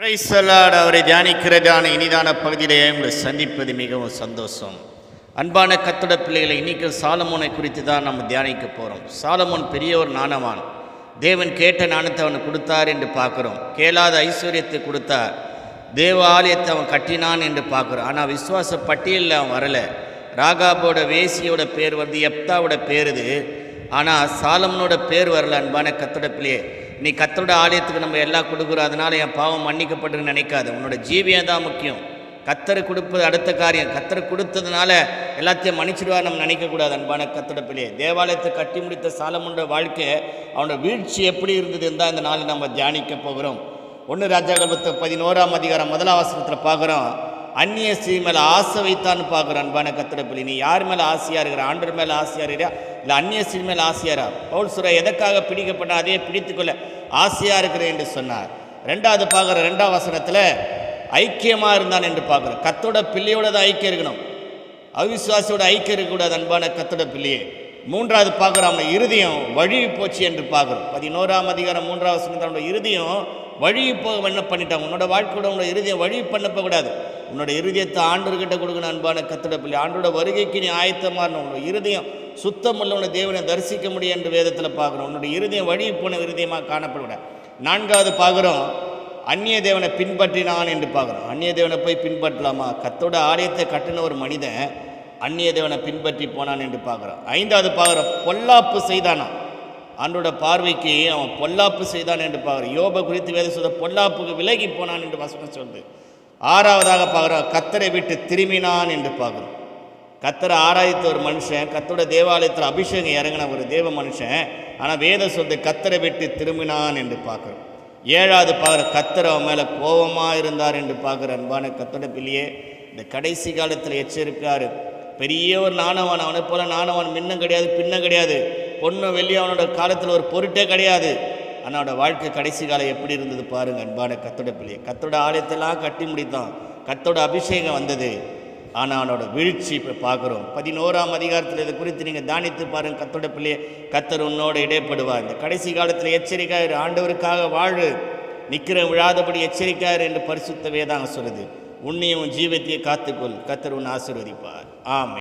Praise the Lord. அவரை தியானிக்கிறதான இனிதான பகுதியிலே உங்களை சந்திப்பது மிகவும் சந்தோஷம். அன்பான கர்த்தருடைய பிள்ளைகளை, இன்னைக்கு சாலமோனை குறித்து தான் நம்ம தியானிக்க போகிறோம். சாலமோன் பெரிய ஒரு ஞானவான். தேவன் கேட்ட ஞானத்தை அவனுக்கு கொடுத்தார் என்று பார்க்குறோம். கேளாத ஐஸ்வர்யத்தை கொடுத்தார். தேவ ஆலயத்தை அவன் கட்டினான் என்று பார்க்குறோம். ஆனால் விசுவாச பட்டியலில் அவன் வரலை. ராகாபோட வேசியோட பேர் வந்து எப்தாவோட பேர் இது. ஆனால் சாலமனோட பேர் வரல. அன்பான கர்த்தருடைய பிள்ளையே, நீ கர்த்தரோட ஆலயத்துக்கு நம்ம எல்லாம் கொடுக்குறோம், அதனால் என் பாவம் மன்னிக்கப்பட்டு நினைக்காது. உன்னோட ஜீவியம் தான் முக்கியம். கர்த்தர் கொடுப்பது அடுத்த காரியம். கர்த்தர் கொடுத்ததுனால எல்லாத்தையும் மன்னிச்சிடுவார் நம்ம நினைக்கக்கூடாது. அன்பான கர்த்தருடைய பிள்ளையே, தேவாலயத்தை கட்டி முடித்த சாலமோனோட வாழ்க்கை, அவனோட வீழ்ச்சி எப்படி இருந்ததுன்னு தான் இந்த நாளில் நம்ம தியானிக்க போகிறோம். 1 ராஜாக்கள் 11ஆம் அதிகாரம் 1ஆம் வசனத்தில் பார்க்குறோம். அந்நிய ஸ்திரீ மேலே ஆசை வைத்தான்னு பார்க்குறோம். அன்பான கர்த்தருடைய பிள்ளை, நீ யார் மேலே ஆசையாக இருக்கிற? ஆண்டவர் மேலே ஆசையாக இருக்கிறா இல்லை அந்நிய ஸ்திரீ மேலே ஆசையாரா? பவுல் சொல்ற, எதற்காக பிடிக்கப்பட்ட அதே பிடித்துக்கொள்ள ஆசையாக இருக்கிறேன் என்று சொன்னார். 2வது பார்க்குற 2ஆம் வசனத்தில் ஐக்கியமாக இருந்தான் என்று பார்க்குறோம். கர்த்தரோட பிள்ளையோட தான் ஐக்கியம் இருக்கணும், அவிசுவாசியோட ஐக்கியம் இருக்கக்கூடாது. அன்பான கர்த்தரோட பிள்ளையே, 3வது பார்க்குறோம், அவனோட இருதயம் வழுவி போச்சு என்று பார்க்குறோம். 11ஆம் அதிகாரம் 3ஆம் வசனத்தில் அவனோட இருதயம் வழுவி போக என்ன பண்ணிட்டான்? உன்னோட வாழ்க்கையோட உன்னோட இருதயம் வழுவி பண்ண போகக்கூடாது. உன்னோட இருதயத்தை ஆண்டவர்கிட்ட கொடுக்கணும். அன்பான கர்த்தருடைய பிள்ளை, ஆண்டோட வருகைக்கு நீ ஆயத்தமாக இருக்கணும். உன்னோட இருதயம் சுத்தமுள்ள உன்னை தேவனை தரிசிக்க முடியும் என்று வேதத்தில் பார்க்குறோம். உன்னோட இருதயம் வழுவி போன இருதயமாக காணப்படக்கூடாது. 4வது பார்க்குறோம், அந்நிய தேவனை பின்பற்றினான் என்று பார்க்குறோம். அந்நிய தேவனை போய் பின்பற்றலாமா? கர்த்தரோட ஆலயத்தை கட்டின ஒரு மனிதன் அந்நிய தேவனை பின்பற்றி போனான் என்று பார்க்குறோம். 5வது பார்க்குறோம், பொல்லாப்பு செய்தானா? ஆண்டோட பார்வைக்கு அவன் பொல்லாப்பு செய்தான் என்று பார்க்குறோம். யோப குறித்து வேத சொல்ல பொல்லாப்புக்கு விலகி போனான் என்று வசனம் சொல்லுது. 6வதாக பார்க்குறோம், கர்த்தரை விட்டு திரும்பினான் என்று பார்க்குறோம். கர்த்தரை ஆராய்த்த ஒரு மனுஷன், கர்த்தரோட தேவாலயத்தில் அபிஷேகம் இறங்கின ஒரு தேவ மனுஷன். ஆனால் வேத சொல்றது கர்த்தரை விட்டு திரும்பினான் என்று பார்க்குறோம். 7வது பார்க்குற, கர்த்தர் அவன் மேலே கோபமாக இருந்தார் என்று பார்க்குற. அன்பான கர்த்தருடைய பிள்ளையே, இந்த கடைசி காலத்தில் எச்சரிக்காரு. பெரிய ஒரு நாணவான், அவனை போல நாணவான் மின்னும் கிடையாது பின்னும் கிடையாது. பொண்ணு வெள்ளி அவனோட காலத்தில் ஒரு பொருட்டே கிடையாது. ஆனால் அவனோட வாழ்க்கை கடைசி காலம் எப்படி இருந்தது பாருங்கள். அன்பான கர்த்தருடைய பிள்ளையே, கர்த்தரோட ஆலயத்தெல்லாம் கட்டி முடித்தான், கர்த்தரோட அபிஷேகம் வந்தது. ஆனால் அவனோட வீழ்ச்சி இப்போ பார்க்குறோம். 11ஆம் அதிகாரத்தில் இதை குறித்து நீங்கள் தானித்து பாருங்கள். கர்த்தருடைய பிள்ளையே, கர்த்தர் உன்னோட இடைப்படுவார். இந்த கடைசி காலத்தில் எச்சரிக்கையாரு, ஆண்டவருக்காக வாழு, நிற்கிற விழாதபடி எச்சரிக்கையாரு என்று பரிசுத்த வேதாங்க சொல்லுது. உன்னையும் ஜீவத்தையே காத்துக்கொள், கர்த்தர் உன்னை ஆசீர்வதிப்பார். ஆமென்.